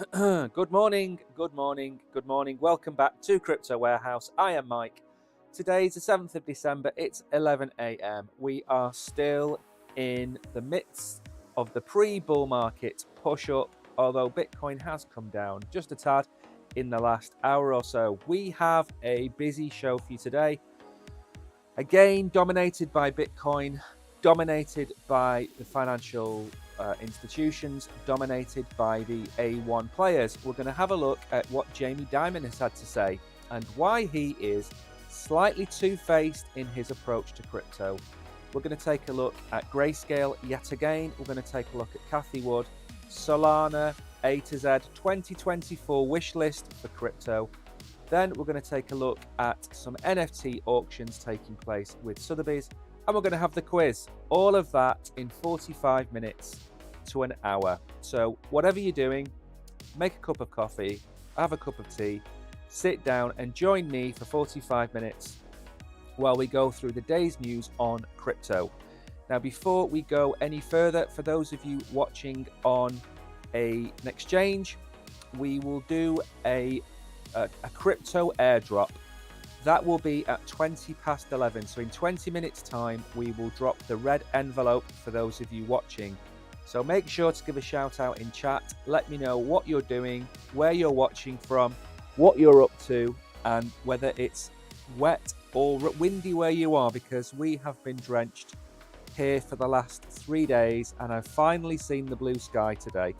Good morning, good morning, good morning. Welcome back to Crypto Warehouse. I am Mike. Today's the 7th of December. It's 11 a.m. We are still in the midst of the pre-bull market push up, although Bitcoin has come down just a tad in the last hour or so. We have a busy show for you today. Again, dominated by Bitcoin, dominated by the financial institutions, dominated by the A1 players. We're going to have a look at what Jamie Dimon has had to say and why he is slightly two-faced in his approach to crypto. We're going to take a look at Grayscale yet again. We're going to take a look at Cathie Wood, Solana, A to Z 2024 wish list for crypto. Then we're going to take a look at some NFT auctions taking place with Sotheby's, and we're going to have the quiz. All of that in 45 minutes to an hour. So whatever you're doing, make a cup of coffee, have a cup of tea, sit down and join me for 45 minutes while we go through the day's news on crypto. Now, before we go any further, for those of you watching on an exchange, we will do a crypto airdrop. That will be at 20 past 11. So in 20 minutes time, we will drop the red envelope for those of you watching. So make sure to give a shout out in chat. Let me know what you're doing, where you're watching from, what you're up to, and whether it's wet or windy where you are, because we have been drenched here for the last 3 days and I've finally seen the blue sky today.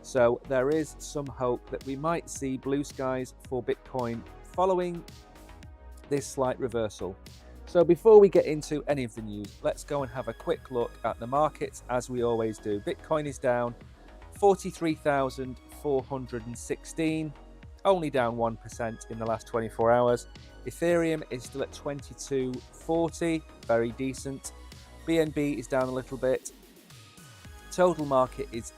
So there is some hope that we might see blue skies for Bitcoin following this slight reversal. So before we get into any of the news, let's go and have a quick look at the markets as we always do. Bitcoin is down 43,416, only down 1% in the last 24 hours. Ethereum is still at 2240, very decent. BNB is down a little bit. Total market is,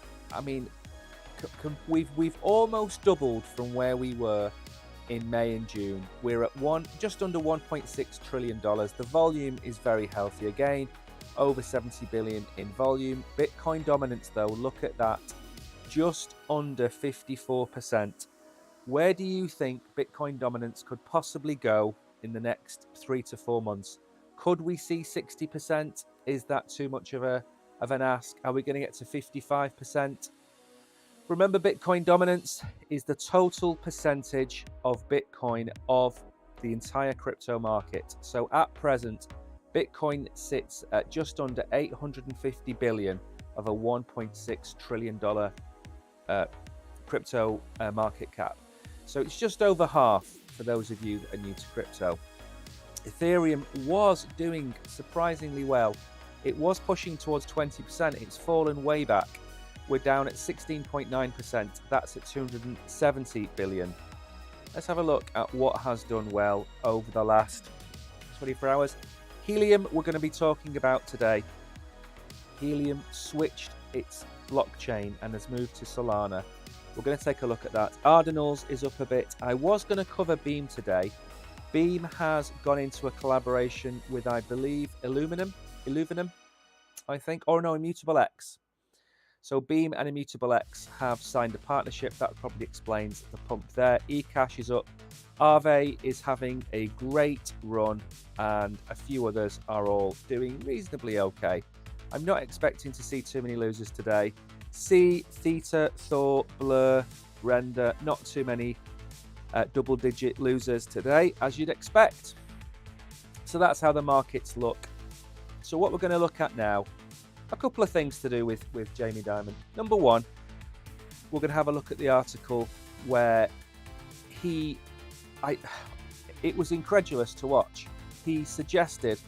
we've almost doubled from where we were in May and June. We're at just under $1.6 trillion. The volume is very healthy again, over 70 billion in volume. Bitcoin dominance though, look at that, just under 54%. Where do you think Bitcoin dominance could possibly go in the next 3 to 4 months? Could we see 60%? Is that too much of an ask? Are we going to get to 55%? Remember, Bitcoin dominance is the total percentage of Bitcoin of the entire crypto market. So at present, Bitcoin sits at just under 850 billion of a $1.6 trillion crypto market cap. So it's just over half for those of you that are new to crypto. Ethereum was doing surprisingly well. It was pushing towards 20%. It's fallen way back. We're down at 16.9%. That's at 270 billion. Let's have a look at what has done well over the last 24 hours. Helium, we're going to be talking about today. Helium switched its blockchain and has moved to Solana. We're going to take a look at that. Ardinals is up a bit. I was going to cover Beam today. Beam has gone into a collaboration with, I believe, Illuminum, I think, or no, Immutable X. So Beam and Immutable X have signed a partnership. That probably explains the pump there. eCash is up. Aave is having a great run, and a few others are all doing reasonably okay. I'm not expecting to see too many losers today. C, Theta, Thor, Blur, Render, not too many double-digit losers today, as you'd expect. So that's how the markets look. So what we're going to look at now, a couple of things to do with Jamie Dimon. Number one, we're going to have a look at the article where it was incredulous to watch. He suggested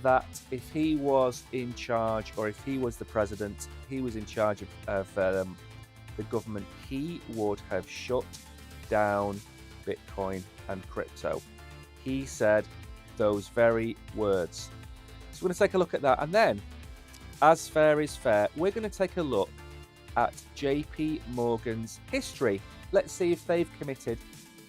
that if he was in charge, or if he was the president, he was in charge of the government, he would have shut down Bitcoin and crypto. He said those very words. So we're going to take a look at that, and then, as fair is fair, we're going to take a look at JP Morgan's history. Let's see if they've committed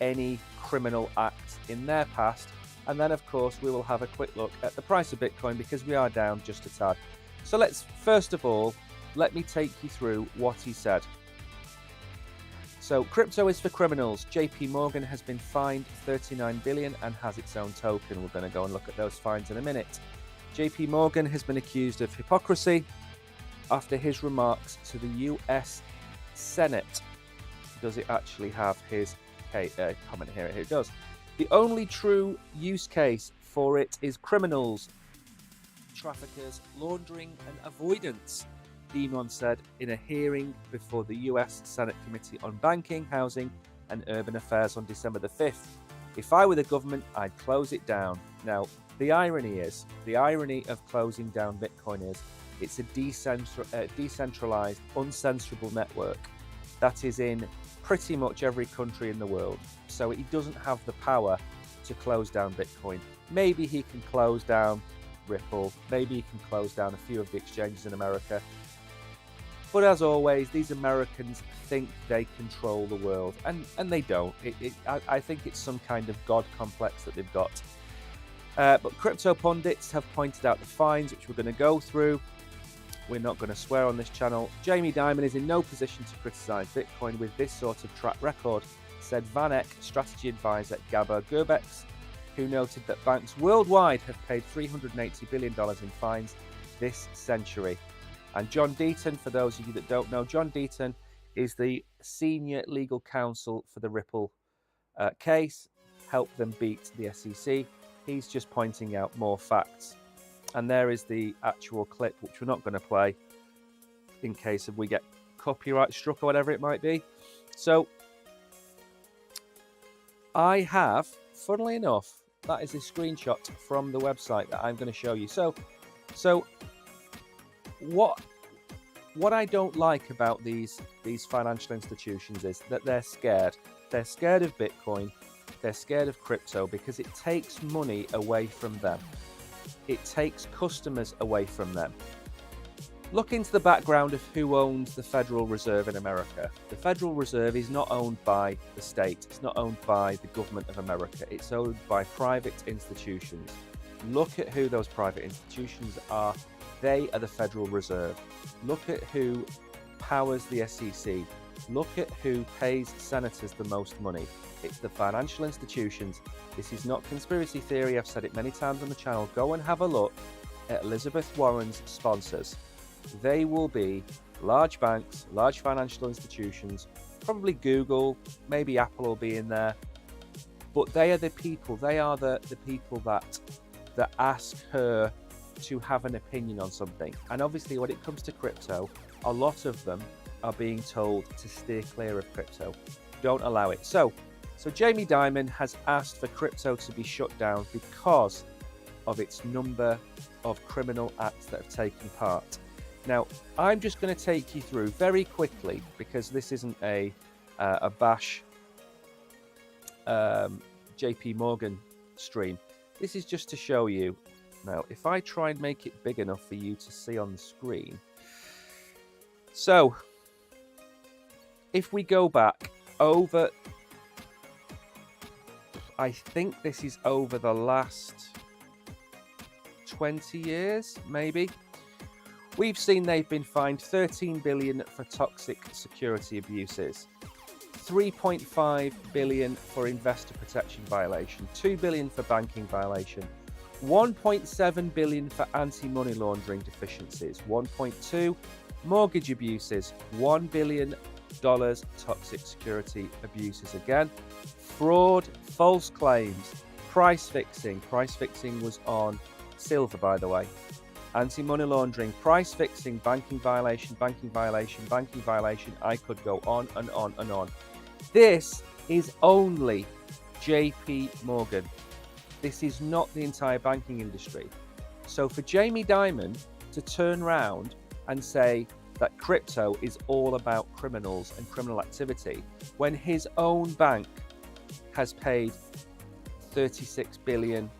any criminal acts in their past. And then, of course, we will have a quick look at the price of Bitcoin, because we are down just a tad. So let's, first of all, let me take you through what he said. So crypto is for criminals. JP Morgan has been fined 39 billion and has its own token. We're going to go and look at those fines in a minute. JP Morgan has been accused of hypocrisy after his remarks to the US Senate. Does it actually have his comment here? It does. The only true use case for it is criminals, traffickers, laundering and avoidance, Dimon said in a hearing before the US Senate Committee on Banking, Housing and Urban Affairs on December the 5th. If I were the government, I'd close it down. Now, the irony of closing down Bitcoin is it's a decentralized, uncensorable network that is in pretty much every country in the world. So he doesn't have the power to close down Bitcoin. Maybe he can close down Ripple. Maybe he can close down a few of the exchanges in America. But as always, these Americans think they control the world, and they don't. I think it's some kind of God complex that they've got. But crypto pundits have pointed out the fines, which we're going to go through. We're not going to swear on this channel. Jamie Dimon is in no position to criticise Bitcoin with this sort of track record, said Van Eck, strategy advisor Gabor Gerbex, who noted that banks worldwide have paid $380 billion in fines this century. And John Deaton, for those of you that don't know, John Deaton is the senior legal counsel for the Ripple case, helped them beat the SEC. He's just pointing out more facts. And there is the actual clip, which we're not going to play in case we get copyright struck or whatever it might be. So I have, funnily enough, that is a screenshot from the website that I'm going to show you. So what I don't like about these financial institutions is that they're scared. They're scared of Bitcoin. They're scared of crypto because it takes money away from them. It takes customers away from them. Look into the background of who owns the Federal Reserve in America. The Federal Reserve is not owned by the state. It's not owned by the government of America. It's owned by private institutions. Look at who those private institutions are. They are the Federal Reserve. Look at who powers the SEC. Look at who pays senators the most money. It's the financial institutions. This is not conspiracy theory. I've said it many times on the channel. Go and have a look at Elizabeth Warren's sponsors. They will be large banks, large financial institutions, probably Google, maybe Apple will be in there. But they are the people. They are the people that ask her to have an opinion on something. And obviously when it comes to crypto, a lot of them are being told to steer clear of crypto. Don't allow it. So Jamie Dimon has asked for crypto to be shut down because of its number of criminal acts that have taken part. Now, I'm just going to take you through very quickly, because this isn't a bash JP Morgan stream. This is just to show you. Now, if I try and make it big enough for you to see on the screen. So, if we go back over, I think this is over the last 20 years, maybe. We've seen they've been fined 13 billion for toxic security abuses, 3.5 billion for investor protection violation, 2 billion for banking violation, 1.7 billion for anti-money laundering deficiencies, 1.2 mortgage abuses, $1 billion toxic security abuses again, fraud, false claims, price fixing. Price fixing was on silver, by the way. Anti-money laundering, price fixing, banking violation, banking violation, banking violation. I could go on and on and on. This is only JP Morgan. This is not the entire banking industry. So for Jamie Dimon to turn around and say that crypto is all about criminals and criminal activity, when his own bank has paid $36 billion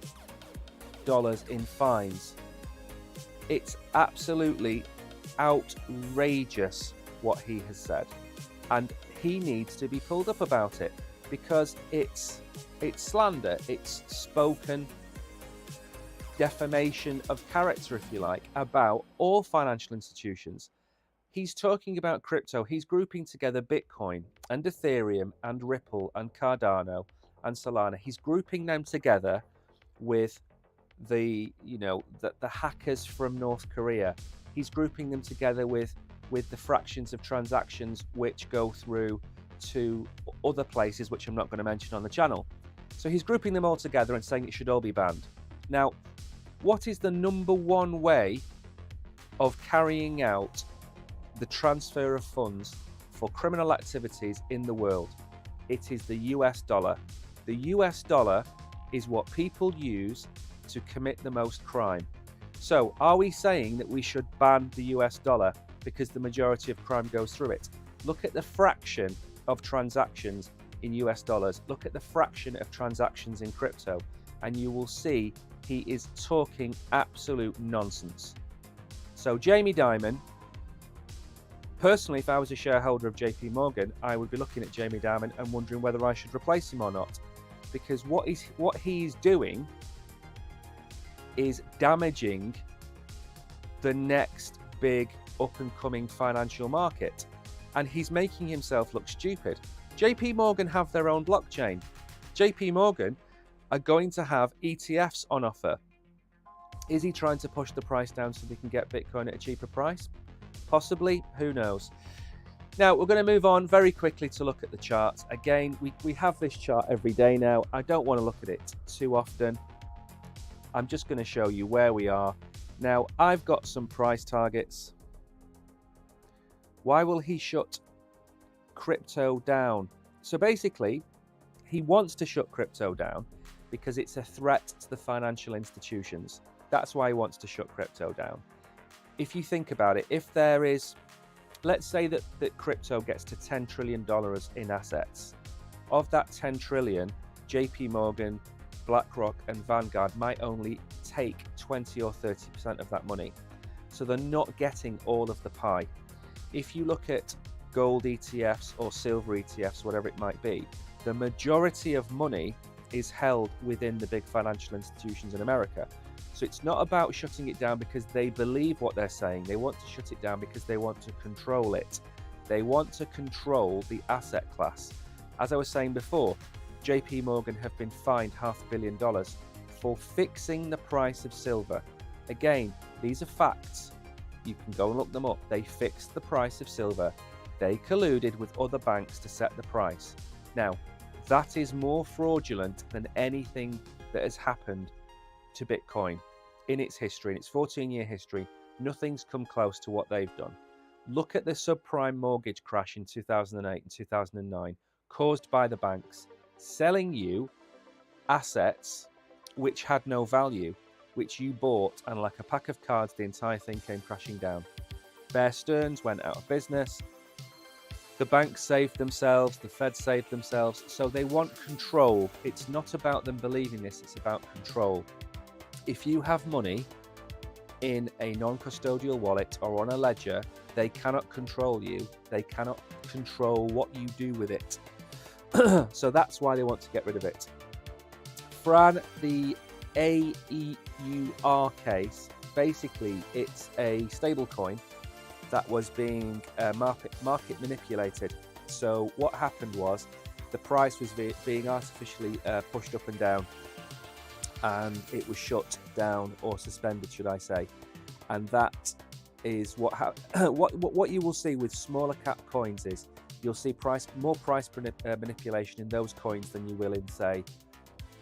in fines, it's absolutely outrageous what he has said, and he needs to be pulled up about it, because it's slander, it's spoken defamation of character, if you like, about all financial institutions. He's talking about crypto. He's grouping together Bitcoin and Ethereum and Ripple and Cardano and Solana. He's grouping them together with the hackers from North Korea. He's grouping them together with the fractions of transactions which go through to other places which I'm not going to mention on the channel. So he's grouping them all together and saying it should all be banned. Now, what is the number one way of carrying out the transfer of funds for criminal activities in the world? It is the US dollar. The US dollar is what people use to commit the most crime. So are we saying that we should ban the US dollar because the majority of crime goes through it? Look at the fraction of transactions in US dollars. Look at the fraction of transactions in crypto, and you will see he is talking absolute nonsense. So Jamie Dimon, personally, if I was a shareholder of JP Morgan, I would be looking at Jamie Dimon and wondering whether I should replace him or not, because what he's doing is damaging the next big up-and-coming financial market, and he's making himself look stupid. JP Morgan have their own blockchain. JP Morgan are going to have ETFs on offer. Is he trying to push the price down so they can get Bitcoin at a cheaper price? Possibly, who knows? Now, we're going to move on very quickly to look at the charts. Again, we have this chart every day now. I don't want to look at it too often. I'm just going to show you where we are. Now, I've got some price targets. Why will he shut crypto down? So basically, he wants to shut crypto down because it's a threat to the financial institutions. That's why he wants to shut crypto down. If you think about it, if there is, let's say that crypto gets to $10 trillion in assets. Of that 10 trillion, JP Morgan, BlackRock and Vanguard might only take 20 or 30% of that money. So they're not getting all of the pie. If you look at gold ETFs or silver ETFs, whatever it might be, the majority of money is held within the big financial institutions in America. So it's not about shutting it down because they believe what they're saying. They want to shut it down because they want to control it. They want to control the asset class. As I was saying before, JP Morgan have been fined $500 million for fixing the price of silver. Again, these are facts. You can go and look them up. They fixed the price of silver. They colluded with other banks to set the price. Now, that is more fraudulent than anything that has happened to Bitcoin in its history, in its 14-year history. Nothing's come close to what they've done. Look at the subprime mortgage crash in 2008 and 2009, caused by the banks selling you assets which had no value, which you bought, and like a pack of cards, the entire thing came crashing down. Bear Stearns went out of business. The banks saved themselves, the Fed saved themselves, so they want control. It's not about them believing this, it's about control. If you have money in a non-custodial wallet or on a ledger, they cannot control you. They cannot control what you do with it. So that's why they want to get rid of it. Fran, the AEUR case, basically it's a stable coin that was being market manipulated. So what happened was the price was being artificially pushed up and down, and it was shut down or suspended, should I say. And that is what you will see with smaller cap coins is you'll see more price manipulation in those coins than you will in, say,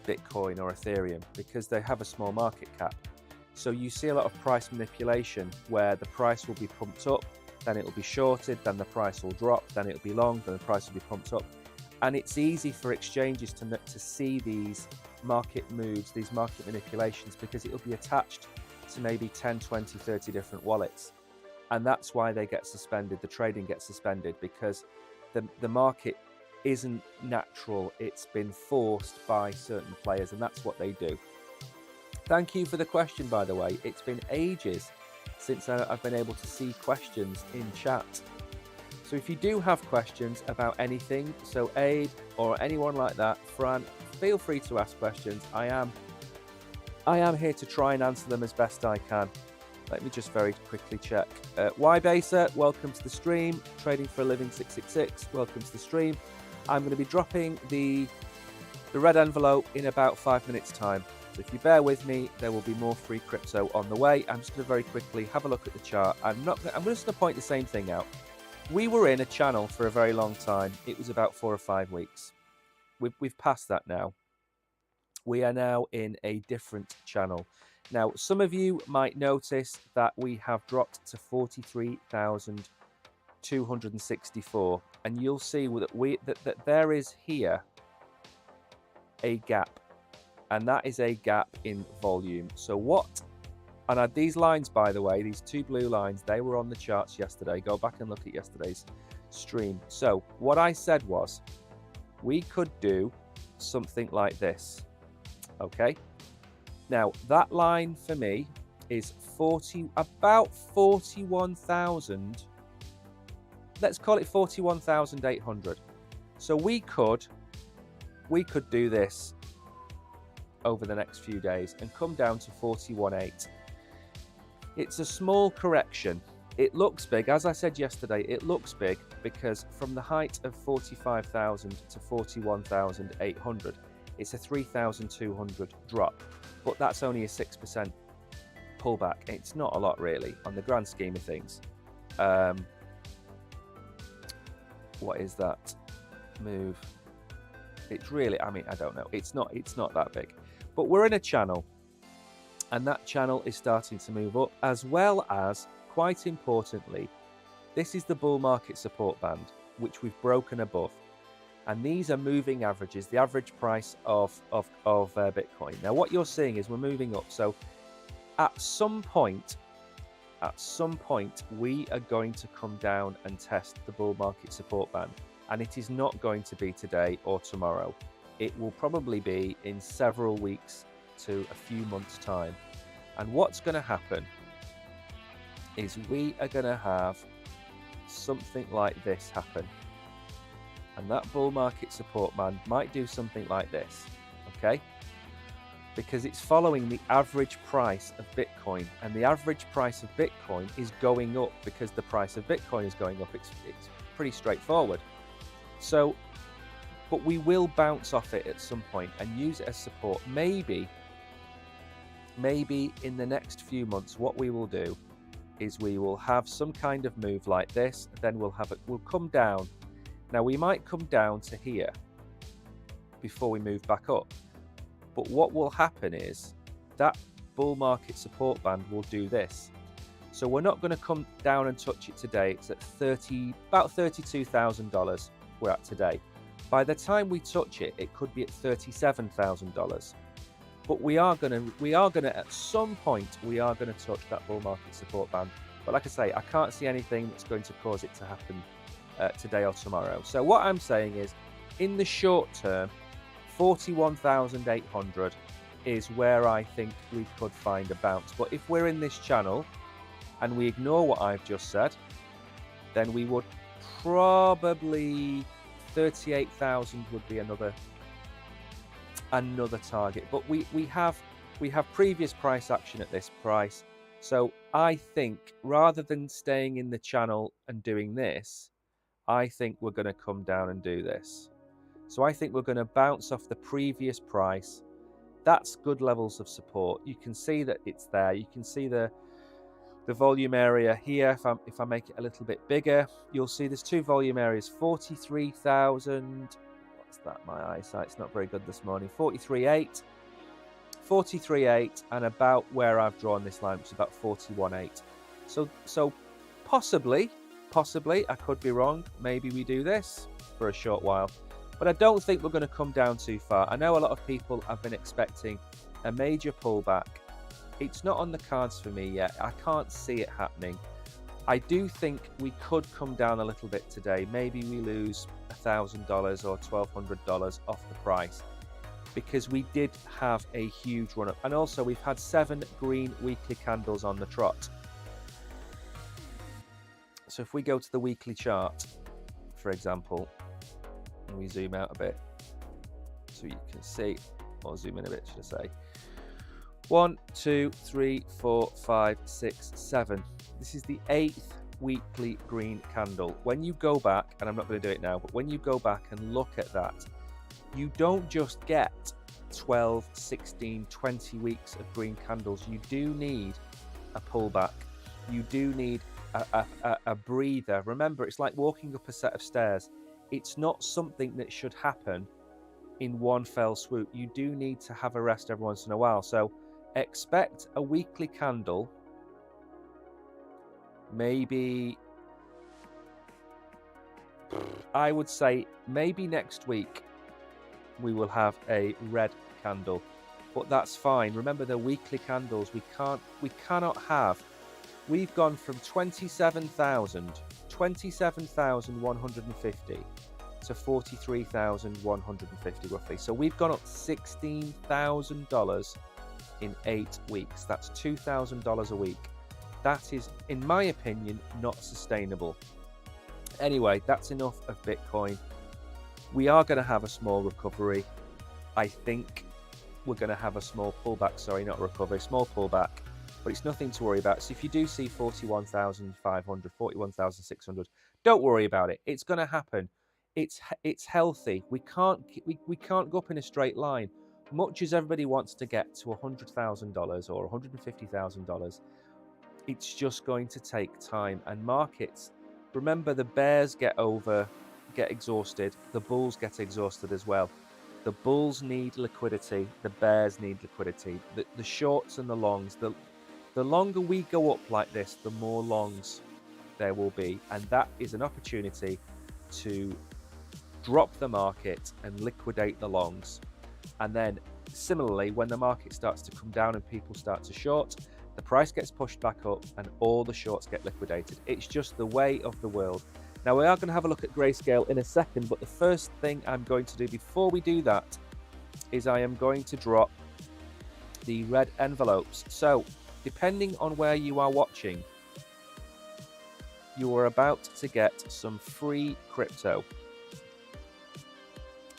Bitcoin or Ethereum, because they have a small market cap. So you see a lot of price manipulation where the price will be pumped up, then it will be shorted, then the price will drop, then it will be long, then the price will be pumped up. And it's easy for exchanges to see these market moves, these market manipulations, because it will be attached to maybe 10, 20, 30 different wallets. And that's why they get suspended, the trading gets suspended, because the market isn't natural, it's been forced by certain players, and that's what they do. Thank you for the question, by the way. It's been ages since I've been able to see questions in chat. So if you do have questions about anything, so Abe or anyone like that, Fran, feel free to ask questions. I am here to try and answer them as best I can. Let me just very quickly check. Ybaser, welcome to the stream. Trading for a Living 666, welcome to the stream. I'm going to be dropping the red envelope in about 5 minutes time. So if you bear with me, there will be more free crypto on the way. I'm just going to very quickly have a look at the chart. I'm just going to point the same thing out. We were in a channel for a very long time. It was about 4 or 5 weeks. We've passed that now. We are now in a different channel. Now, some of you might notice that we have dropped to 43,264, and you'll see that there is here a gap, and that is a gap in volume. So what? And these lines, by the way, these two blue lines, they were on the charts yesterday. Go back and look at yesterday's stream. So what I said was, we could do something like this. Okay. Now that line for me is about 41,000. Let's call it 41,800. So we could do this over the next few days and come down to 41.8. It's a small correction. It looks big, as I said yesterday. It looks big because from the height of 45,000 to 41,800, it's a 3,200 drop. But that's only a 6% pullback. It's not a lot, really, on the grand scheme of things. What is that move? It's really, I mean, I don't know. It's not that big. But we're in a channel, and that channel is starting to move up, as well as, quite importantly, this is the bull market support band, which we've broken above. And these are moving averages, the average price of Bitcoin. Now, what you're seeing is we're moving up. So at some point, we are going to come down and test the bull market support band. And it is not going to be today or tomorrow. It will probably be in several weeks to a few months' time. And what's going to happen is we are going to have something like this happen. And that bull market support band might do something like this, okay? Because it's following the average price of Bitcoin, and the average price of Bitcoin is going up because the price of Bitcoin is going up. It's pretty straightforward. So, but we will bounce off it at some point and use it as support. Maybe in the next few months, what we will do is we will have some kind of move like this. Then we'll come down. Now, we might come down to here before we move back up. But what will happen is that bull market support band will do this. So we're not going to come down and touch it today. It's at about $32,000 we're at today. By the time we touch it, it could be at $37,000. But we are going to, at some point, we are going to touch that bull market support band. But like I say, I can't see anything that's going to cause it to happen today or tomorrow. So what I'm saying is, in the short term, 41,800 is where I think we could find a bounce. But if we're in this channel and we ignore what I've just said, then we would probably 38,000 would be another target. But we have previous price action at this price. So I think rather than staying in the channel and doing this, I think we're going to come down and do this. So I think we're going to bounce off the previous price. That's good levels of support. You can see that it's there. You can see the volume area here. If I make it a little bit bigger, you'll see there's two volume areas. 43,000. What's that? My eyesight's not very good this morning. 43.8, and about where I've drawn this line, which is about 41.8. So possibly, I could be wrong. Maybe we do this for a short while. But I don't think we're going to come down too far. I know a lot of people have been expecting a major pullback. It's not on the cards for me yet. I can't see it happening. I do think we could come down a little bit today. Maybe we lose $1,000 or $1,200 off the price, because we did have a huge run up. And also we've had 7 green weekly candles on the trot. So if we go to the weekly chart, for example, and we zoom out a bit so you can see, or zoom in a bit, should I say. 1, 2, 3, 4, 5, 6, 7. This is the 8th weekly green candle. When you go back, and I'm not going to do it now, but when you go back and look at that, you don't just get 12, 16, 20 weeks of green candles. You do need a pullback. You do need a breather. Remember, it's like walking up a set of stairs. It's not something that should happen in one fell swoop. You do need to have a rest every once in a while. So expect a weekly candle. Maybe, I would say maybe next week we will have a red candle, but that's fine. Remember, the weekly candles, we cannot have. We've gone from 27,150 to 43,150 roughly. So we've gone up $16,000 in 8 weeks. That's $2,000 a week. That is, in my opinion, not sustainable. Anyway, that's enough of Bitcoin. We are going to have a small recovery. I think we're going to have a small pullback. Sorry, not recovery, small pullback. But it's nothing to worry about. So if you do see 41,500, 41,600, don't worry about it. It's going to happen. It's healthy. We can't go up in a straight line. Much as everybody wants to get to $100,000 or $150,000, it's just going to take time. And markets, remember, the bears get exhausted. The bulls get exhausted as well. The bulls need liquidity. The bears need liquidity. The shorts and the longs. The longer we go up like this, the more longs there will be. And that is an opportunity to drop the market and liquidate the longs. And then similarly, when the market starts to come down and people start to short, the price gets pushed back up and all the shorts get liquidated. It's just the way of the world. Now, we are going to have a look at Grayscale in a second, but the first thing I'm going to do before we do that is I am going to drop the red envelopes. So, depending on where you are watching, you are about to get some free crypto.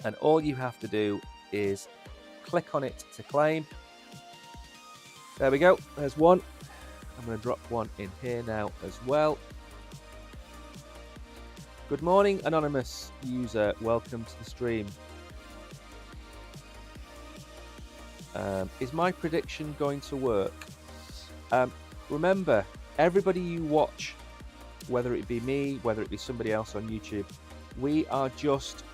And all you have to do is click on it to claim. There we go. There's one. I'm going to drop one in here now as well. Good morning, anonymous user. Welcome to the stream. Is my prediction going to work? Remember, everybody you watch, whether it be me, whether it be somebody else on YouTube, we are just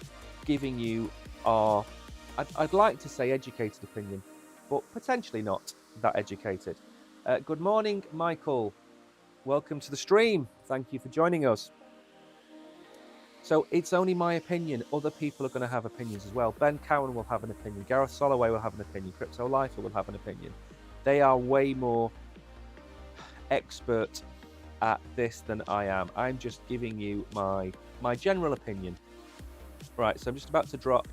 giving you our, I'd like to say educated opinion, but potentially not that educated. Good morning, Michael. Welcome to the stream. Thank you for joining us. So it's only my opinion. Other people are going to have opinions as well. Ben Cowan will have an opinion. Gareth Soloway will have an opinion. Crypto Lifer will have an opinion. They are way more expert at this than I am. I'm just giving you my general opinion. Right, so I'm just about to drop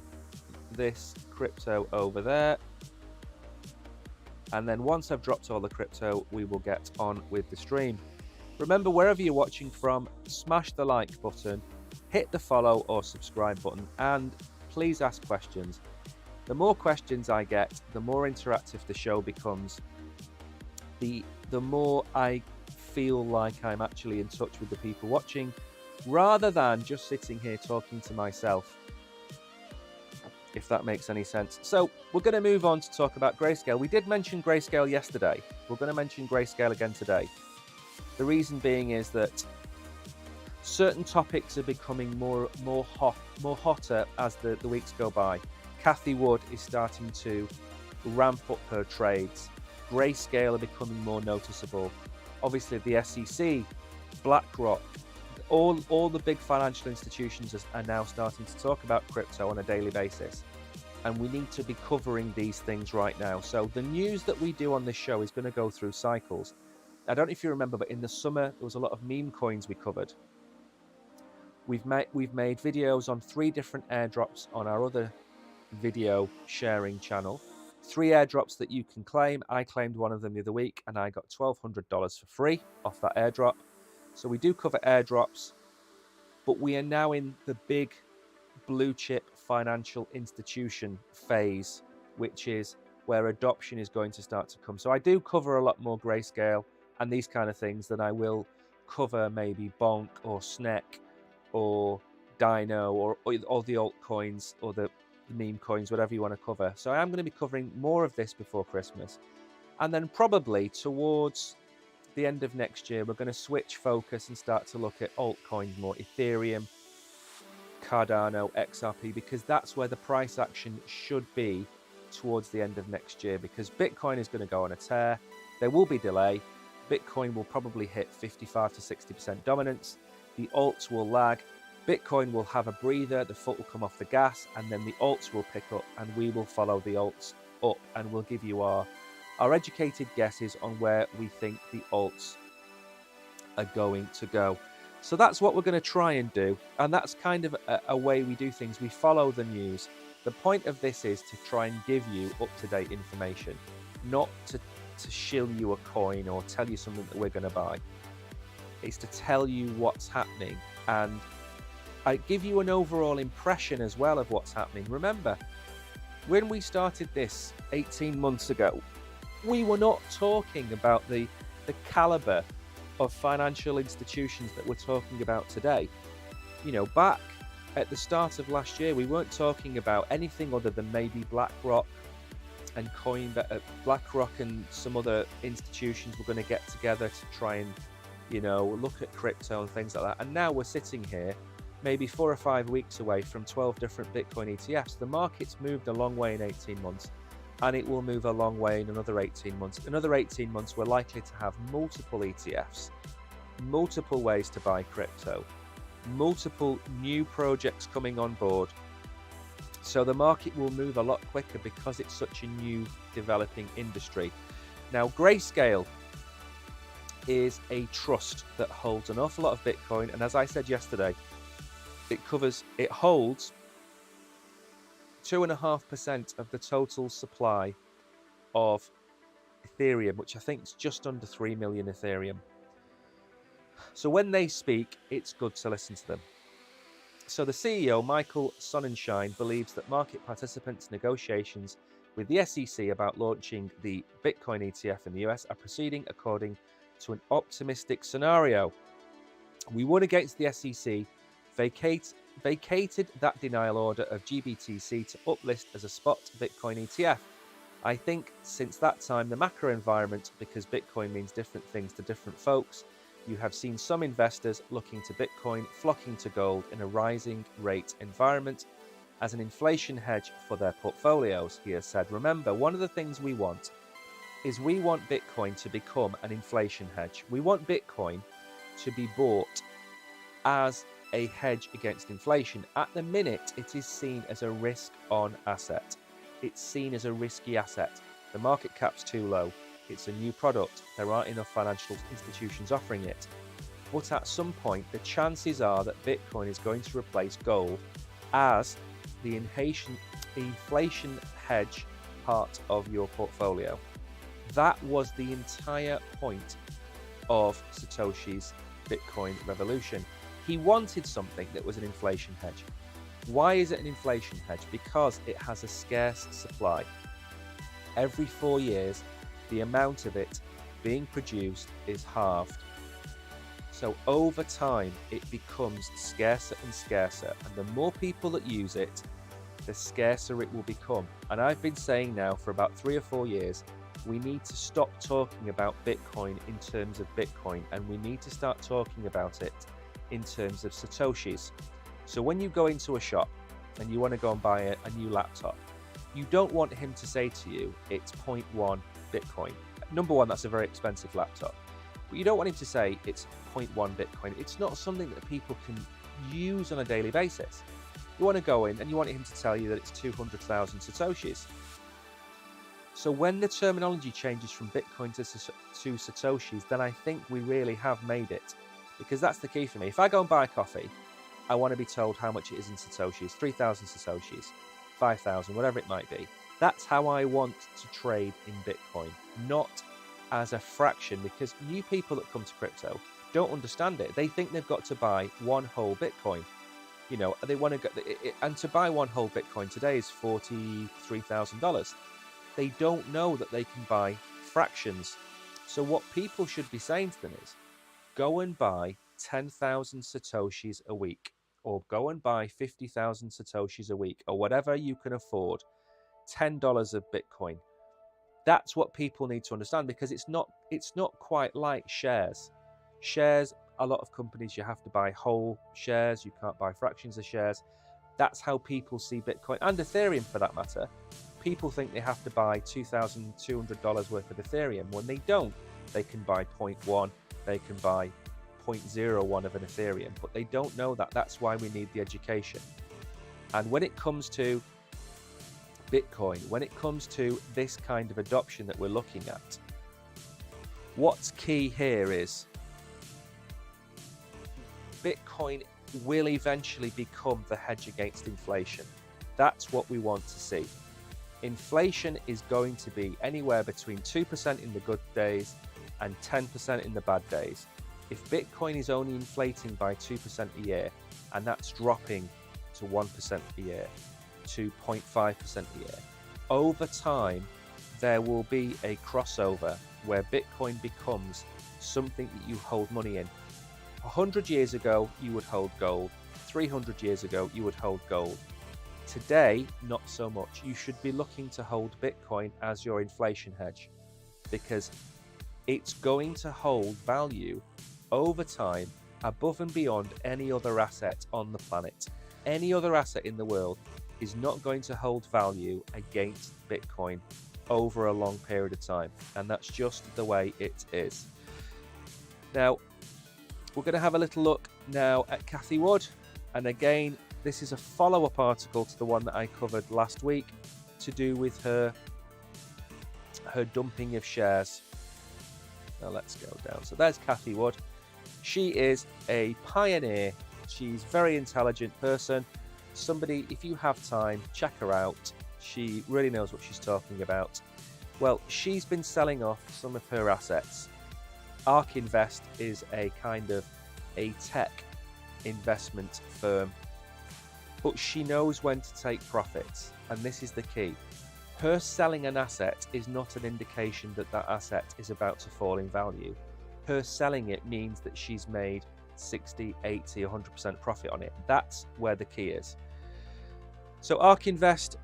this crypto over there. And then once I've dropped all the crypto, we will get on with the stream. Remember, wherever you're watching from, smash the like button, hit the follow or subscribe button, and please ask questions. The more questions I get, the more interactive the show becomes, the more I feel like I'm actually in touch with the people watching, rather than just sitting here talking to myself, if that makes any sense. So we're going to move on to talk about Grayscale. We did mention Grayscale yesterday. We're going to mention Grayscale again today. The reason being is that certain topics are becoming more hotter as the weeks go by. Cathie Wood is starting to ramp up her trades. Grayscale are becoming more noticeable. Obviously, the SEC, BlackRock, all the big financial institutions are now starting to talk about crypto on a daily basis. And we need to be covering these things right now. So the news that we do on this show is going to go through cycles. I don't know if you remember, but in the summer, there was a lot of meme coins we covered. We've made videos on 3 different airdrops on our other video sharing channel. 3 airdrops that you can claim. I claimed one of them the other week and I got $1,200 for free off that airdrop. So we do cover airdrops, but we are now in the big blue chip financial institution phase, which is where adoption is going to start to come. So I do cover a lot more Grayscale and these kind of things than I will cover maybe Bonk or Snek or Dino or all the altcoins or the meme coins, whatever you want to cover. So I am going to be covering more of this before Christmas. And then probably towards the end of next year, we're going to switch focus and start to look at altcoins more, Ethereum, Cardano, XRP, because that's where the price action should be towards the end of next year, because Bitcoin is going to go on a tear. There will be delay. Bitcoin will probably hit 55 to 60% dominance. The alts will lag. Bitcoin will have a breather, the foot will come off the gas, and then the alts will pick up, and we will follow the alts up, and we'll give you our educated guesses on where we think the alts are going to go. So that's what we're going to try and do, and that's kind of a way we do things. We follow the news. The point of this is to try and give you up-to-date information, not to shill you a coin or tell you something that we're going to buy. It's to tell you what's happening, and I give you an overall impression as well of what's happening. Remember, when we started this 18 months ago, we were not talking about the caliber of financial institutions that we're talking about today. You know, back at the start of last year, we weren't talking about anything other than maybe BlackRock and BlackRock and some other institutions were going to get together to try and, you know, look at crypto and things like that. And now we're sitting here, maybe 4 or 5 weeks away from 12 different Bitcoin ETFs. The market's moved a long way in 18 months. And it will move a long way in another 18 months. Another 18 months, we're likely to have multiple ETFs, multiple ways to buy crypto, multiple new projects coming on board. So the market will move a lot quicker because it's such a new developing industry. Now, Grayscale is a trust that holds an awful lot of Bitcoin. And as I said yesterday, it holds 2.5% of the total supply of Ethereum, which I think is just under 3 million Ethereum. So when they speak, it's good to listen to them. So the CEO, Michael Sonnenschein, believes that market participants' negotiations with the SEC about launching the Bitcoin ETF in the US are proceeding according to an optimistic scenario. We won against the SEC, vacated that denial order of GBTC to uplist as a spot Bitcoin ETF. I think since that time, the macro environment, because Bitcoin means different things to different folks, you have seen some investors looking to Bitcoin, flocking to gold in a rising rate environment as an inflation hedge for their portfolios, he has said. Remember, one of the things we want is we want Bitcoin to become an inflation hedge. We want Bitcoin to be bought as a hedge against inflation. At the minute, it is seen as a risk-on asset. It's seen as a risky asset. The market cap's too low. It's a new product. There aren't enough financial institutions offering it. But at some point, the chances are that Bitcoin is going to replace gold as the inflation hedge part of your portfolio. That was the entire point of Satoshi's Bitcoin revolution. He wanted something that was an inflation hedge. Why is it an inflation hedge? Because it has a scarce supply. Every 4 years, the amount of it being produced is halved. So over time, it becomes scarcer and scarcer. And the more people that use it, the scarcer it will become. And I've been saying now for about 3 or 4 years, we need to stop talking about Bitcoin in terms of Bitcoin, and we need to start talking about it in terms of Satoshis. So when you go into a shop and you want to go and buy a new laptop, you don't want him to say to you, it's 0.1 Bitcoin. Number one, that's a very expensive laptop. But you don't want him to say it's 0.1 Bitcoin. It's not something that people can use on a daily basis. You want to go in and you want him to tell you that it's 200,000 Satoshis. So when the terminology changes from Bitcoin to Satoshis, then I think we really have made it. Because that's the key for me. If I go and buy a coffee, I want to be told how much it is in Satoshis, 3,000 Satoshis, 5,000, whatever it might be. That's how I want to trade in Bitcoin, not as a fraction, because new people that come to crypto don't understand it. They think they've got to buy one whole Bitcoin. You know, they want to go, and to buy one whole Bitcoin today is $43,000. they don't know that they can buy fractions. So what people should be saying to them is, go and buy 10,000 Satoshis a week, or go and buy 50,000 Satoshis a week, or whatever you can afford, $10 of Bitcoin. That's what people need to understand, because it's not quite like shares. Shares, a lot of companies, you have to buy whole shares, you can't buy fractions of shares. That's how people see Bitcoin, and Ethereum for that matter. People think they have to buy $2,200 worth of Ethereum when they don't. They can buy 0.1, they can buy 0.01 of an Ethereum, but they don't know that. That's why we need the education. And when it comes to Bitcoin, when it comes to this kind of adoption that we're looking at, what's key here is Bitcoin will eventually become the hedge against inflation. That's what we want to see. Inflation is going to be anywhere between 2% in the good days and 10% in the bad days. If Bitcoin is only inflating by 2% a year, and that's dropping to 1% a year, to 0.5% a year, over time there will be a crossover where Bitcoin becomes something that you hold money in. 100 years ago you would hold gold, 300 years ago you would hold gold. Today, not so much. You should be looking to hold Bitcoin as your inflation hedge, because it's going to hold value over time above and beyond any other asset on the planet. Any other asset in the world is not going to hold value against Bitcoin over a long period of time, and that's just the way it is. Now, we're going to have a little look now at Cathie Wood, and again, this is a follow-up article to the one that I covered last week to do with her dumping of shares. Now let's go down. So there's Cathie Wood. She is a pioneer. She's a very intelligent person. Somebody, if you have time, check her out. She really knows what she's talking about. Well, she's been selling off some of her assets. ARK Invest is a kind of a tech investment firm, but she knows when to take profits, and this is the key. Her selling an asset is not an indication that that asset is about to fall in value. Her selling it means that she's made 60, 80, 100% profit on it. That's where the key is. So ARK Invest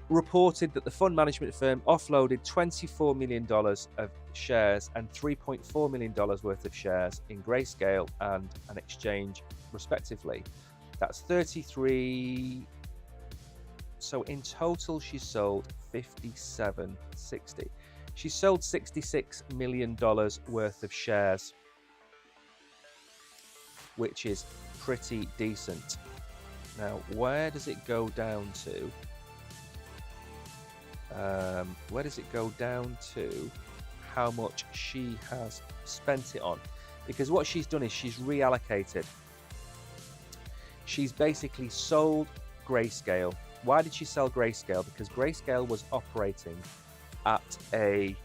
reported that the fund management firm offloaded $24 million of shares and $3.4 million worth of shares in Grayscale and an exchange, respectively. That's 33. So in total, she sold 57.60. She sold $66 million worth of shares, which is pretty decent. Now, where does it go down to? Where does it go down to how much she has spent it on? Because what she's done is she's reallocated. She's basically sold Grayscale. Why did she sell Grayscale? Because Grayscale was operating at a...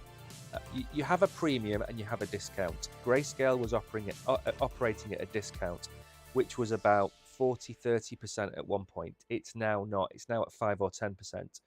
you have a premium and you have a discount. Grayscale was operating at a discount, which was about 40-30% at one point. It's now not. It's now at 5 or 10%.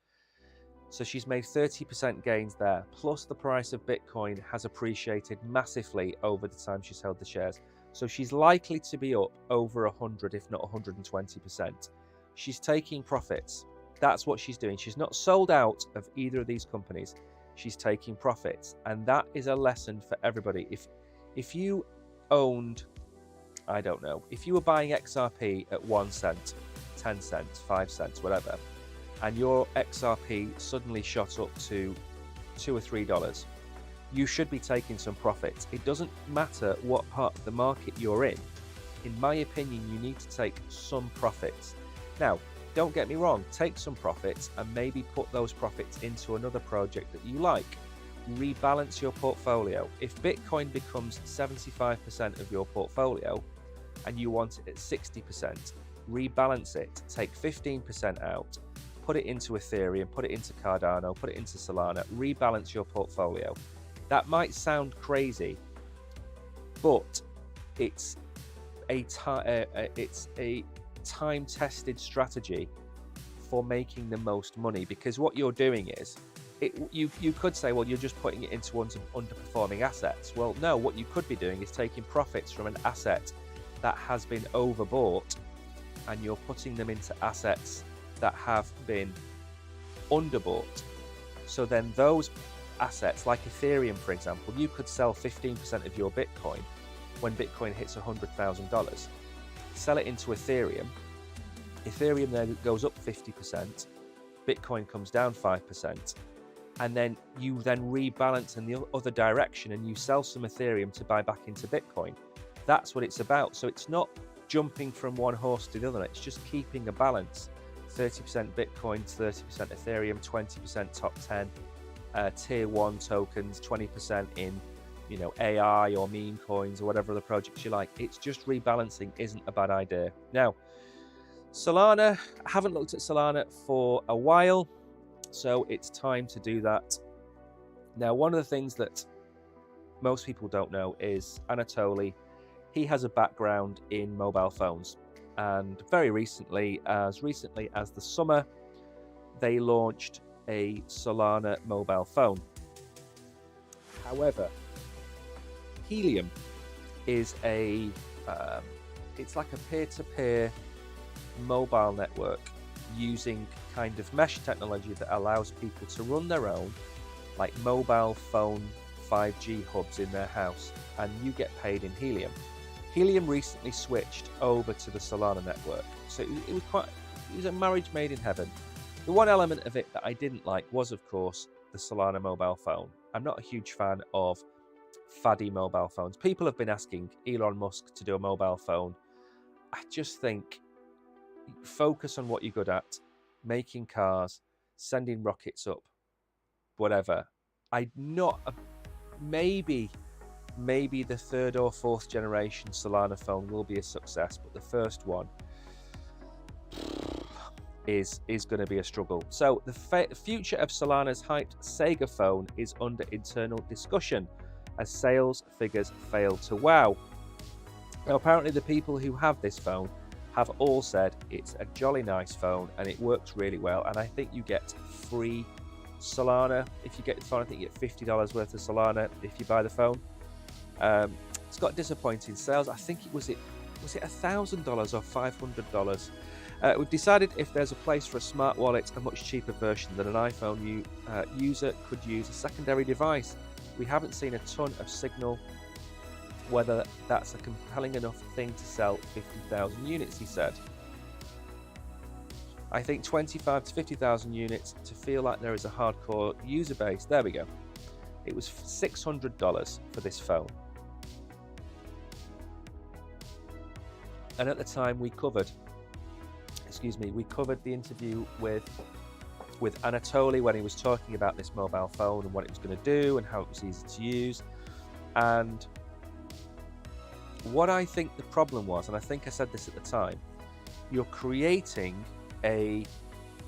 So she's made 30% gains there. Plus the price of Bitcoin has appreciated massively over the time she's held the shares. So she's likely to be up over 100, if not 120%. She's taking profits. That's what she's doing. She's not sold out of either of these companies. She's taking profits. And that is a lesson for everybody. If you owned, I don't know, if you were buying XRP at 1 cent, 10 cents, 5 cents, whatever, and your XRP suddenly shot up to $2 or $3, you should be taking some profits. It doesn't matter what part of the market you're in. In my opinion, you need to take some profits. Now, don't get me wrong, take some profits and maybe put those profits into another project that you like. Rebalance your portfolio. If Bitcoin becomes 75% of your portfolio and you want it at 60%, rebalance it. Take 15% out. Put it into Ethereum, put it into Cardano, put it into Solana, rebalance your portfolio. That might sound crazy, but it's a time-tested strategy for making the most money, because what you're doing is, you could say, well, you're just putting it into underperforming assets. Well, no, what you could be doing is taking profits from an asset that has been overbought, and you're putting them into assets that have been underbought. So then those assets, like Ethereum, for example, you could sell 15% of your Bitcoin when Bitcoin hits $100,000. Sell it into Ethereum. Ethereum then goes up 50%. Bitcoin comes down 5%. And then you then rebalance in the other direction, and you sell some Ethereum to buy back into Bitcoin. That's what it's about. So it's not jumping from one horse to the other. It's just keeping a balance. 30% Bitcoin, 30% Ethereum, 20% top 10 tier 1 tokens, 20% in AI or meme coins or whatever other projects you like. It's just rebalancing isn't a bad idea. Now, Solana, I haven't looked at Solana for a while, so it's time to do that. Now, one of the things that most people don't know is Anatoly. He has a background in mobile phones, and very recently as the summer, they launched a Solana mobile phone. However, Helium is it's like a peer-to-peer mobile network using kind of mesh technology that allows people to run their own like mobile phone 5G hubs in their house, and you get paid in Helium. Helium recently switched over to the Solana network, so it was a marriage made in heaven. The one element of it that I didn't like was, of course, the Solana mobile phone. I'm not a huge fan of faddy mobile phones. People have been asking Elon Musk to do a mobile phone. I just think focus on what you're good at, making cars, sending rockets up, whatever. Maybe the third or fourth generation Solana phone will be a success, but the first one is going to be a struggle. So the future of Solana's hyped Sega phone is under internal discussion as sales figures fail to wow. Now, apparently the people who have this phone have all said it's a jolly nice phone and it works really well, and I think you get free Solana if you get the phone. I think you get $50 worth of Solana if you buy the phone. It's got disappointing sales. I think was it $1,000 or $500. We've decided if there's a place for a smart wallet, a much cheaper version than an iPhone user could use a secondary device. We haven't seen a ton of signal whether that's a compelling enough thing to sell 50,000 units, he said. I think 25 to 50,000 units to feel like there is a hardcore user base. There we go. It was $600 for this phone. And at the time we covered the interview with Anatoly when he was talking about this mobile phone and what it was going to do and how it was easy to use. And what I think the problem was, and I think I said this at the time, you're creating a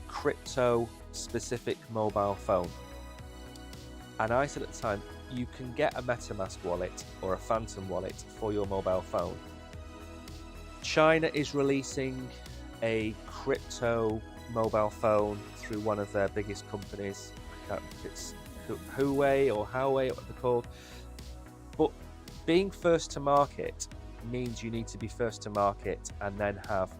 crypto-specific mobile phone. And I said at the time, you can get a MetaMask wallet or a Phantom wallet for your mobile phone. China is releasing a crypto mobile phone through one of their biggest companies. I can't remember if it's Huawei or what they're called. But being first to market means you need to be first to market and then have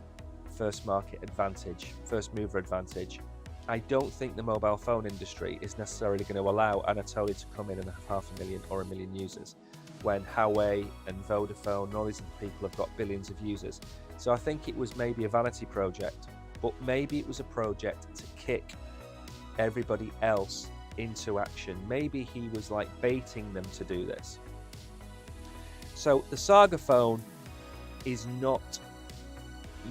first mover advantage. I don't think the mobile phone industry is necessarily going to allow Anatoly to come in and have 500,000 or 1 million users when Huawei and Vodafone and all these other people have got billions of users. So I think it was maybe a vanity project, but maybe it was a project to kick everybody else into action. Maybe he was like baiting them to do this. So the Saga phone is not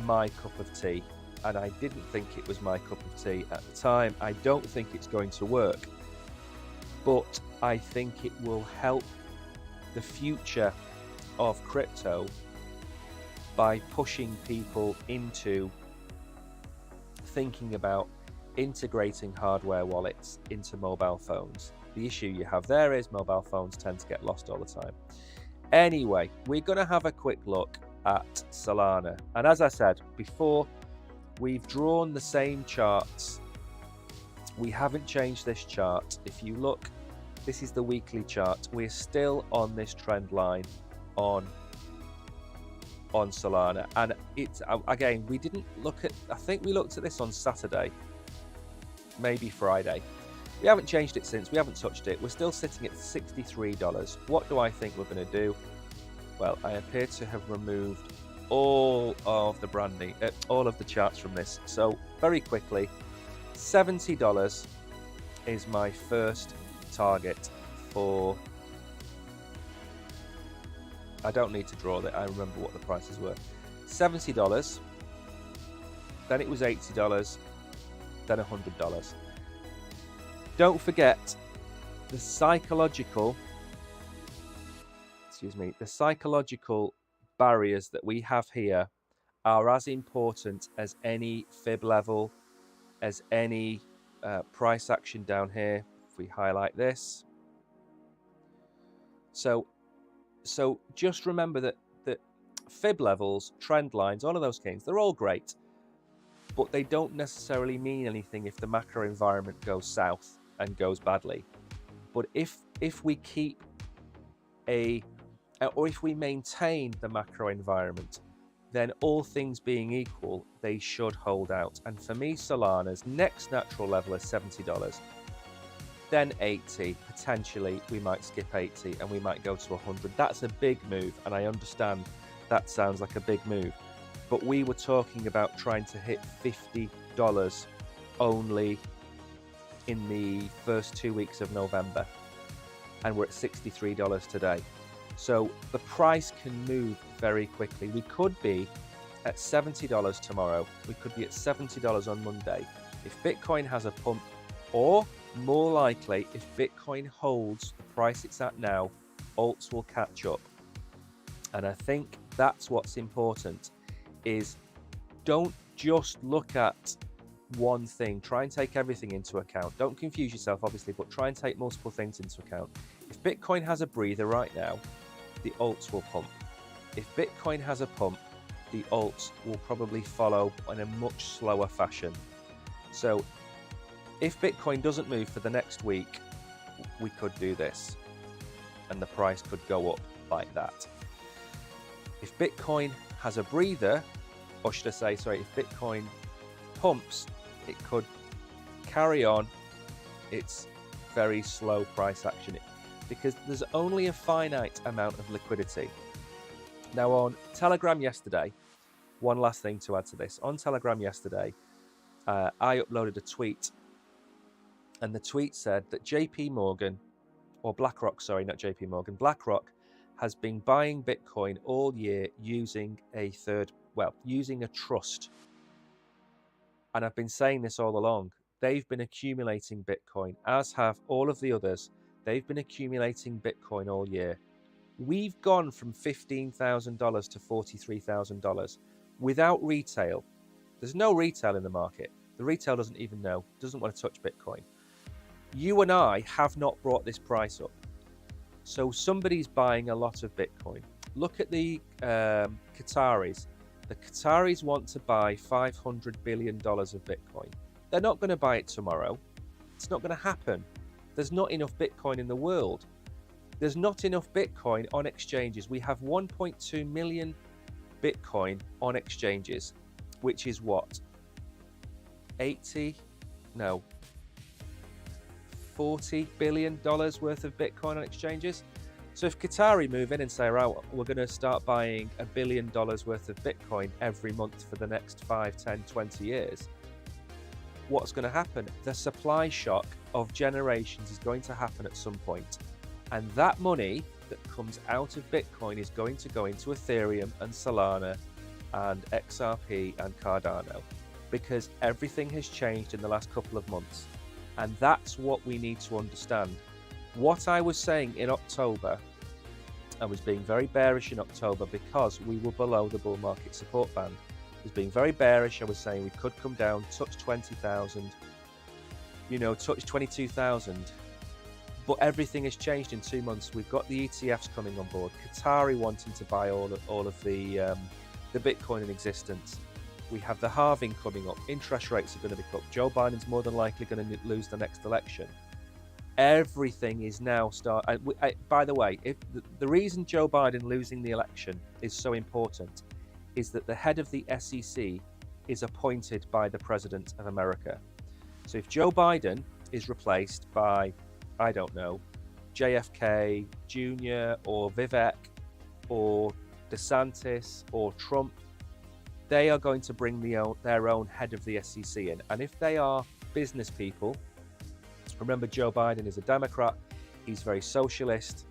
my cup of tea, and I didn't think it was my cup of tea at the time. I don't think it's going to work, but I think it will help the future of crypto by pushing people into thinking about integrating hardware wallets into mobile phones. The issue you have there is mobile phones tend to get lost all the time. Anyway, we're going to have a quick look at Solana. And as I said before, we've drawn the same charts We haven't changed this chart. If you look, this is the weekly chart. We're still on this trend line on Solana, and it's again, we didn't look at, I think we looked at this on Saturday, maybe Friday. We haven't changed it since. We haven't touched it. We're still sitting at $63. What do I think we're going to do? Well, I appear to have removed all of the branding, all of the charts from this. So very quickly, $70 is my first target for, I don't need to draw that, I remember what the prices were. $70, then it was $80, then $100. Don't forget the psychological barriers that we have here are as important as any fib level, as any price action down here. If we highlight this, so just remember that fib levels, trend lines, all of those things, they're all great, but they don't necessarily mean anything if the macro environment goes south and goes badly. But if we keep or if we maintain the macro environment, then all things being equal, they should hold out. And for me, Solana's next natural level is $70, then 80, potentially we might skip 80 and we might go to 100. That's a big move, and I understand that sounds like a big move, but we were talking about trying to hit $50 only in the first 2 weeks of November, and we're at $63 today. So the price can move very quickly. We could be at $70 tomorrow. We could be at $70 on Monday. If Bitcoin has a pump, or more likely, if Bitcoin holds the price it's at now, alts will catch up. And I think that's what's important, is don't just look at one thing. Try and take everything into account. Don't confuse yourself, obviously, but try and take multiple things into account. If Bitcoin has a breather right now, the alts will pump. If Bitcoin has a pump, the alts will probably follow in a much slower fashion. So if Bitcoin doesn't move for the next week, we could do this, and the price could go up like that. If Bitcoin has a breather, or should I say, sorry, if Bitcoin pumps, it could carry on its very slow price action, because there's only a finite amount of liquidity. Now on Telegram yesterday, one last thing to add to this. On Telegram yesterday, I uploaded a tweet, and the tweet said that JP Morgan, or BlackRock, sorry, not JP Morgan, BlackRock has been buying Bitcoin all year using a trust. And I've been saying this all along. They've been accumulating Bitcoin, as have all of the others. They've been accumulating Bitcoin all year. We've gone from $15,000 to $43,000 without retail. There's no retail in the market. The retail doesn't even know, doesn't want to touch Bitcoin. You and I have not brought this price up. So somebody's buying a lot of Bitcoin. Look at the Qataris. The Qataris want to buy $500 billion of Bitcoin. They're not going to buy it tomorrow. It's not going to happen. There's not enough Bitcoin in the world. There's not enough Bitcoin on exchanges. We have 1.2 million Bitcoin on exchanges, which is what? $40 billion worth of Bitcoin on exchanges. So if Qatari move in and say, right, we're going to start buying $1 billion worth of Bitcoin every month for the next 5, 10, 20 years, what's going to happen? The supply shock of generations is going to happen at some point. And that money that comes out of Bitcoin is going to go into Ethereum and Solana and XRP and Cardano, because everything has changed in the last couple of months. And that's what we need to understand. What I was saying in October, I was being very bearish in October because we were below the bull market support band. I was being very bearish. I was saying we could come down, touch 20,000, touch 22,000. But everything has changed in 2 months. We've got the ETFs coming on board. Qatari wanting to buy all of the Bitcoin in existence. We have the halving coming up. Interest rates are going to be cut. Joe Biden's more than likely going to lose the next election. Everything is now by the way, if the reason Joe Biden losing the election is so important is that the head of the SEC is appointed by the President of America. So if Joe Biden is replaced by, I don't know, JFK Jr. or Vivek or DeSantis or Trump, they are going to bring their own head of the SEC in. And if they are business people, remember Joe Biden is a Democrat, he's very socialist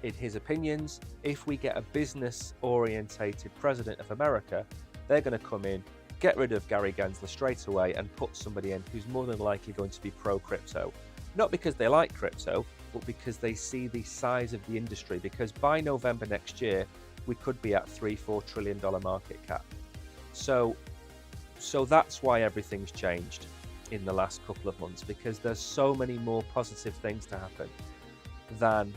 in his opinions. If we get a business-orientated president of America, they're going to come in, get rid of Gary Gensler straight away and put somebody in who's more than likely going to be pro-crypto. Not because they like crypto, but because they see the size of the industry, because by November next year, we could be at $3-4 trillion market cap. So that's why everything's changed in the last couple of months, because there's so many more positive things to happen than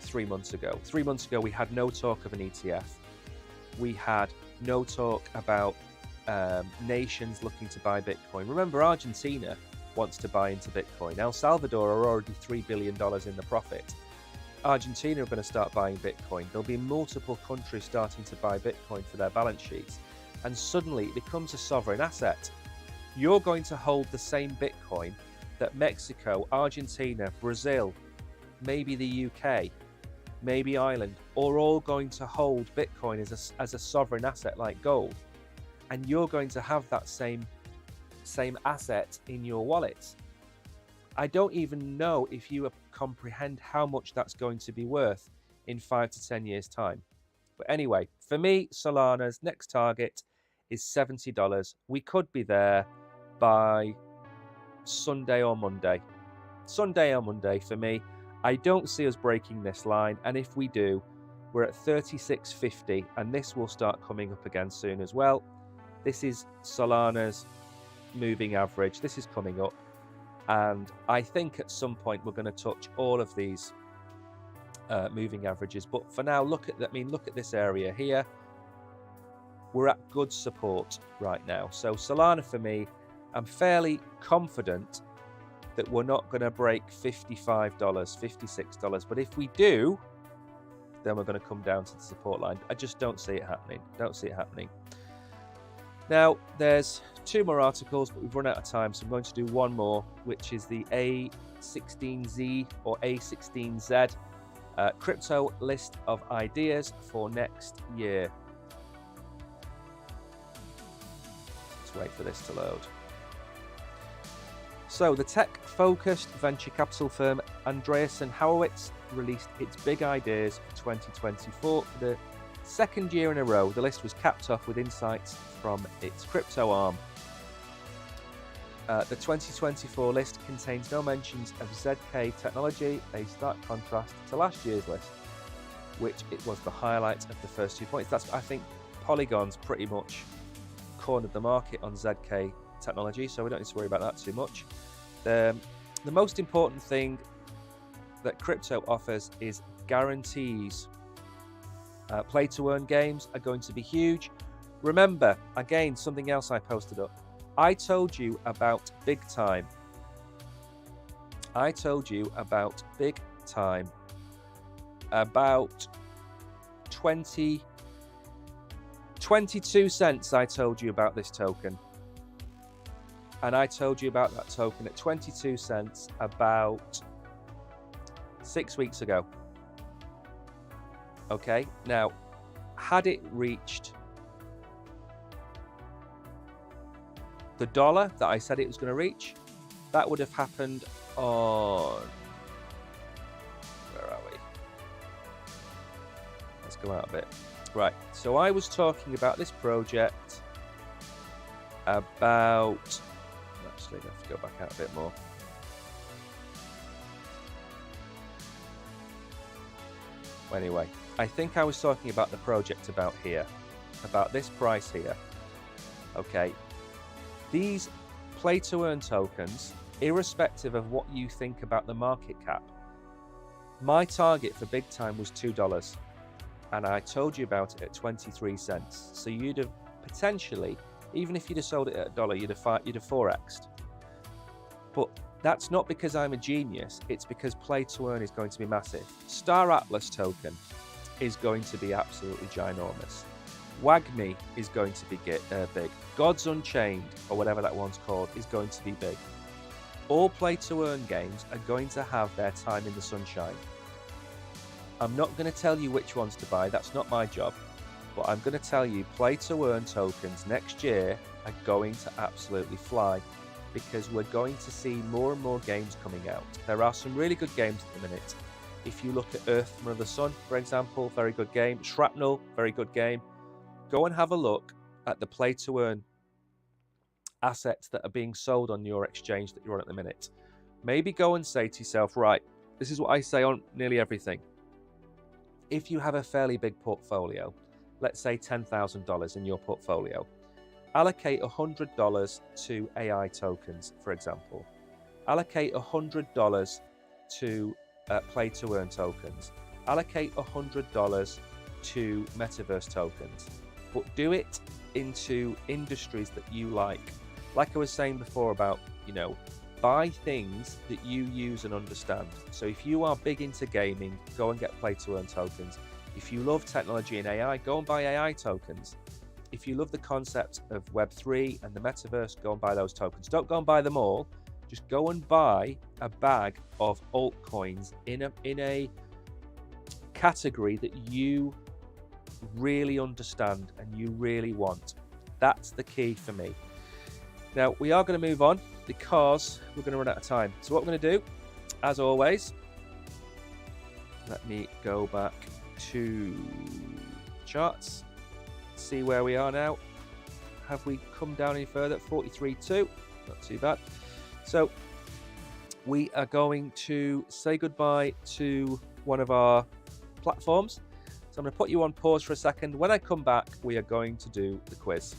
3 months ago. 3 months ago, we had no talk of an ETF. We had no talk about nations looking to buy Bitcoin. Remember, Argentina wants to buy into Bitcoin. El Salvador are already $3 billion in the profit. Argentina are going to start buying Bitcoin. There'll be multiple countries starting to buy Bitcoin for their balance sheets. And suddenly it becomes a sovereign asset. You're going to hold the same Bitcoin that Mexico, Argentina, Brazil, maybe the UK, maybe Ireland, are all going to hold Bitcoin as a sovereign asset like gold. And you're going to have that same asset in your wallet. I don't even know if you comprehend how much that's going to be worth in 5 to 10 years' time. But anyway, for me, Solana's next target is $70. We could be there by Sunday or Monday. Sunday or Monday for me. I don't see us breaking this line, and if we do, we're at 36.50, and this will start coming up again soon as well. This is Solana's moving average. This is coming up, and I think at some point we're going to touch all of these moving averages. But for now, look at this area here. We're at good support right now. So Solana, for me, I'm fairly confident that we're not going to break $55, $56. But if we do, then we're going to come down to the support line. I just don't see it happening. Don't see it happening. Now, there's 2 more articles, but we've run out of time, so I'm going to do one more, which is the A16Z or A16Z crypto list of ideas for next year. Let's wait for this to load. So, the tech-focused venture capital firm Andreessen Horowitz released its big ideas for 2024 for the second year in a row. The list was capped off with insights from its crypto arm. The 2024 list contains no mentions of ZK technology, a stark contrast to last year's list, which it was the highlight of the first 2 points. I think Polygon's pretty much cornered the market on ZK technology, so we don't need to worry about that too much. The most important thing that crypto offers is guarantees. Play to earn games are going to be huge. Remember, again, something else I posted up. I told you about Big Time. About 22 cents I told you about this token. And I told you about that token at 22 cents about 6 weeks ago. Okay, now, had it reached the dollar that I said it was going to reach, that would have happened on... Where are we? Let's go out a bit. Right, so I was talking about this project about... Actually, I have to go back out a bit more. Anyway, I think I was talking about the project about here, about this price here. Okay, these play to earn tokens, irrespective of what you think about the market cap, my target for Big Time was $2, and I told you about it at 23 cents. So you'd have potentially Even if you'd have sold it at $1, you'd have 4x'd. But that's not because I'm a genius, it's because play to earn is going to be massive. Star Atlas token is going to be absolutely ginormous. WAGMI is going to be big. Gods Unchained, or whatever that one's called, is going to be big. All play to earn games are going to have their time in the sunshine. I'm not going to tell you which ones to buy, that's not my job. But I'm going to tell you play to earn tokens next year are going to absolutely fly, because we're going to see more and more games coming out. There are some really good games at the minute. If you look at Earth from Another Sun, for example, very good game. Shrapnel, very good game. Go and have a look at the play to earn assets that are being sold on your exchange that you're on at the minute. Maybe go and say to yourself, right, this is what I say on nearly everything. If you have a fairly big portfolio, let's say $10,000 in your portfolio, allocate $100 to AI tokens, for example. Allocate $100 to play to earn tokens. Allocate $100 to metaverse tokens, but do it into industries that you like. Like I was saying before about, buy things that you use and understand. So if you are big into gaming, go and get play to earn tokens. If you love technology and AI, go and buy AI tokens. If you love the concept of Web3 and the metaverse, go and buy those tokens. Don't go and buy them all. Just go and buy a bag of altcoins in a category that you really understand and you really want. That's the key for me. Now, we are going to move on because we're going to run out of time. So what we're going to do, as always, let me go back to charts, see where we are now. Have we come down any further? 43.2, not too bad. So we are going to say goodbye to one of our platforms. So I'm going to put you on pause for a second. When I come back, we are going to do the quiz.